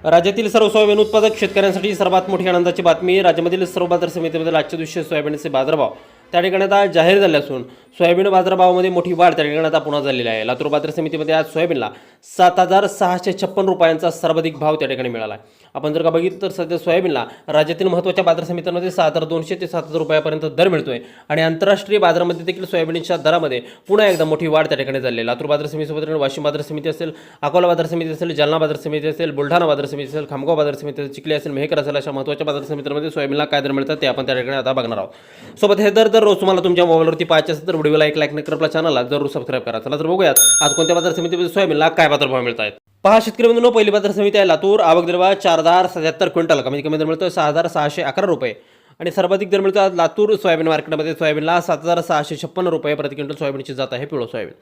राज्यातील सर्व सोयाबीन उत्पादक शेतकऱ्यांसाठी सर्वात मोठी आनंदाची बातमी. राज्यामधील सर्व बाजार समितीमध्ये आजच्या दिवशी सोयाबीनचे बाजारभाव त्या ठिकाणी आता जाहीर झाले असून सोयाबीन बाजारभावामध्ये मोठी वाढ त्या ठिकाणी आता पुन्हा झालेली आहे. लातूर बाजार समितीमध्ये आज सोयाबीनला 7,656 रुपयांचा सर्वाधिक भाव त्या ठिकाणी मिळाला आहे. आपण जर का बघितलं तर सध्या सोयाबीनला राज्यातील महत्त्वाच्या बाजार समित्यांमध्ये 6,200 ते 7,000 रुपयापर्यंत दर मिळतोय आणि आंतरराष्ट्रीय बाजारामध्ये देखील सोयाबीनच्या दरामध्ये पुन्हा एकदा मोठी वाढ त्या ठिकाणी झाली आहे. लातूर बाजार समितीसोबत वाशिम बाजार समिती असेल, अकोला बाजार समिती असेल, जालना बाजार समिती असेल, बुलढाणा बाजार समिती असेल, खामगाव बाजार समिती असेल, चिखली असेल, मेहकर असेल, अशा महत्त्वाच्या बाजार समित्यांमध्ये सोयाबीनला काय दर मिळतात ते आपण त्या ठिकाणी आता बघणार आहोत. सोबत हे दर रोज तुम्हाला तुमच्या मोबाईलवरती पाहायचे असेल तर व्हिडिओला एक लाईक नक्की आपल्या चॅनलला जरूर सबस्क्राईब करा. चला तर बघूयात आज कोणत्या बाजार समितीमध्ये सोयाबीनला काय बाजारभाव मिळत आहेत. पहा शेतकरी बंधूंनो, पहिली बाजार समिती आहे लातूर. आवक दर 4,077 क्विंटल, कमीत कमी दर मिळतोय 6,611 रुपये आणि सर्वाधिक दर मिळतो आज लातूर सोयाबीन मार्केटमध्ये. सोयाबीनला 7,656 रुपये प्रति क्विंटल सोयाबीनची जात आहे पिवळं सोयाबीन.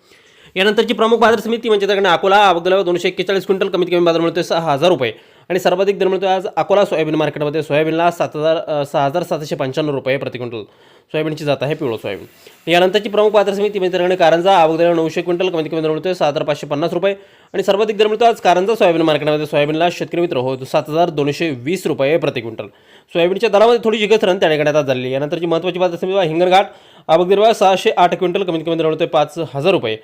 यानंतरची प्रमुख बाजार समिती म्हणजे त्याकडे अकोला. आवक दर 241 क्विंटल, कमीत कमी बाजार मिळतोय 6,000 रुपये आणि सर्वाधिक दर मिळतोय आज अकोला सोयाबीन मार्केटमध्ये. सोयाबीनला 6,795 रुपये प्रति क्विंटल सोयाबीनची जात आहे पिवळं सोयाबीन. यानंतरची प्रमुख बाजार समिती म्हणजे त्याकडे कारंजा. आवक दर 900 क्विंटल, कमीत कमी दर मिळतोय 6,550 रुपये आणि सर्वाधिक दर मिळतो आज कारंजा सोयाबीन मार्केटमध्ये. सोयाबीनला शेतकरी मित्र हो 7,220 रुपये प्रति क्विंटल. सोयाबीनच्या दरामध्ये थोडी घसरण त्या ठिकाणी आता झाली. यानंतरची महत्त्वाची बाजार समिती हिंगणघाट. आवक दर 608 क्विंटल, कमीत कमी दर मिळतोय 5,000 रुपये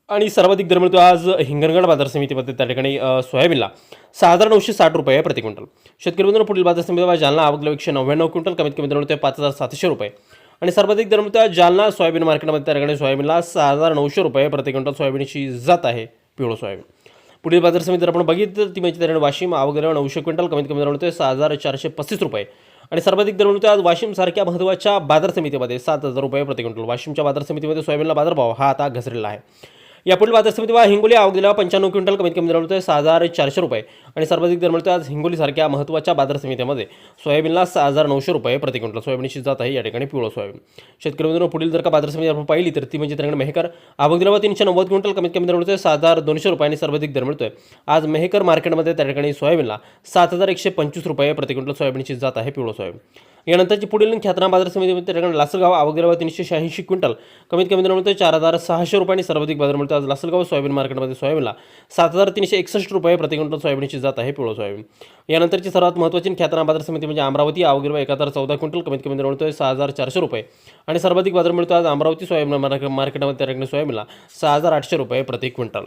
आणि सर्वाधिक दर मिळतो आज हिंगणघाट बाजार समितीमध्ये त्या ठिकाणी सोयाबीनला 6,960 रुपये प्रति क्विंटल. शेतकरी बंधूंनो, पुढील बाजार समिती जालना. आवक दर 199 क्विंटल, कमीत कमी दर मिळतोय 5,700 रुपये आणि सर्वाधिक दर मिळतो जालना सोयाबीन मार्केटमध्ये. त्या ठिकाणी सोयाबीनला 6,900 रुपये प्रति क्विंटल सोयाबीनची जात आहे पिवळं सोयाबीन. पुढील बाजार समिती जर आपण बघितलं ती म्हणजे त्या वाशिम. आवक दर 900 क्विंटल, कमीत कमी दर मिळतोय 6,435 रुपये आणि सर्वाधिक दर मिळतो आज वाशिम सारख्या महत्त्वाच्या बाजार समितीमध्ये 7,000 रुपये प्रति क्विंटल. वाशिमच्या बाजार समितीमध्ये सोयाबीनला बाजारभाव हा आता घसरलेला आहे. यापुढील बाजार समिती हिंगोली. आवक दिला 95 क्विंटल, कमीत कमी दर मिळतोय 6,400 रुपये आणि सर्वाधिक दर मिळतोय आज हिंगोलीसारख्या महत्त्वाच्या बाजार समितीमध्ये. सोयाबीनला 6,900 रुपये प्रति क्विंटल सोयाबीनची जात आहे या ठिकाणी पिवळं सोयाबीन. शेतकरी बंधूंनो, पुढील जर का बाजार समिती आपण पाहिली तर ती म्हणजे त्याकडे मेहकर. आवक दिला 390 क्विंटल, कमीत कमी दर मिळतोय 6,200 रुपये आणि सर्वाधिक दर मिळतोय आज मेहकर मार्केटमध्ये. त्या ठिकाणी सोयाबीनला 7,125 रुपये प्रति क्विंटल सोयाबीनची जात आहे पिवळं सोयाबीन. यानंतरची पुढील ख्यातनाम बाजार समितीमध्ये त्याकडे लासलगाव. आवक दर 386 क्विंटल, कमीत कमी दर मिळतोय 4,600 रुपये आणि सर्वाधिक बाजार मिळतो आज लासलगाव सोयाबीन मार्केटमध्ये. सोयाबीनला 7,361 रुपये प्रति क्विंटल सोयाबीनची जात आहे पिवळं सोयाबीन. यानंतरची सर्वात महत्त्वाची ख्यातनाम बाजार समिती म्हणजे अमरावती. आवक दर 1,014 क्विंटल, कमीत कमी दर मिळतोय 6,400 रुपये आणि सर्वाधिक बाजार मिळतो आज अमरावती सोयाबीन मार्केटमध्ये. त्या ठिकाणी सोयाबीनला 6,800 रुपये प्रति क्विंटल.